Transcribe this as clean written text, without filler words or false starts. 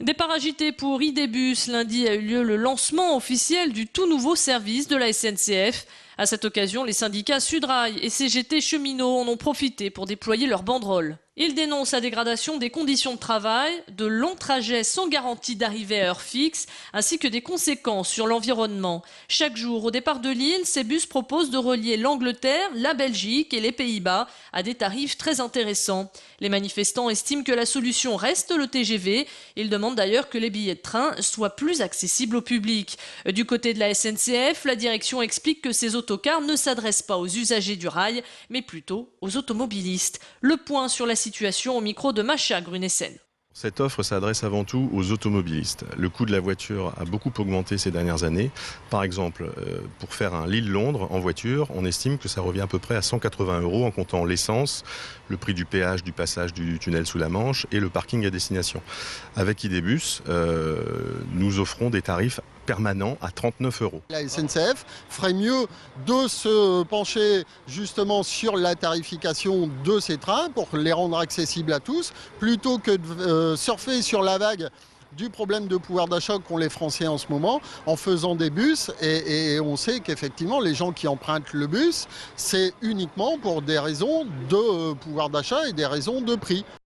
Départ agité pour Idébus. Lundi a eu lieu le lancement officiel du tout nouveau service de la SNCF. À cette occasion, les syndicats Sudrail et CGT Cheminots en ont profité pour déployer leurs banderoles. Ils dénoncent la dégradation des conditions de travail, de longs trajets sans garantie d'arrivée à heure fixe, ainsi que des conséquences sur l'environnement. Chaque jour, au départ de Lille, ces bus proposent de relier l'Angleterre, la Belgique et les Pays-Bas à des tarifs très intéressants. Les manifestants estiment que la solution reste le TGV. Ils demandent d'ailleurs que les billets de train soient plus accessibles au public. Du côté de la SNCF, la direction explique que ces autocars ne s'adressent pas aux usagers du rail, mais plutôt aux automobilistes. Le point sur la situation au micro de Macha Grunessen. Cette offre s'adresse avant tout aux automobilistes. Le coût de la voiture a beaucoup augmenté ces dernières années. Par exemple, pour faire un Lille-Londres en voiture, on estime que ça revient à peu près à 180 € en comptant l'essence, le prix du péage du passage du tunnel sous la Manche et le parking à destination. Avec Idébus, nous offrons des tarifs permanents à 39 €. La SNCF ferait mieux de se pencher justement sur la tarification de ces trains pour les rendre accessibles à tous, plutôt que de surfer sur la vague du problème de pouvoir d'achat qu'ont les Français en ce moment en faisant des bus. Et on sait qu'effectivement, les gens qui empruntent le bus, c'est uniquement pour des raisons de pouvoir d'achat et des raisons de prix.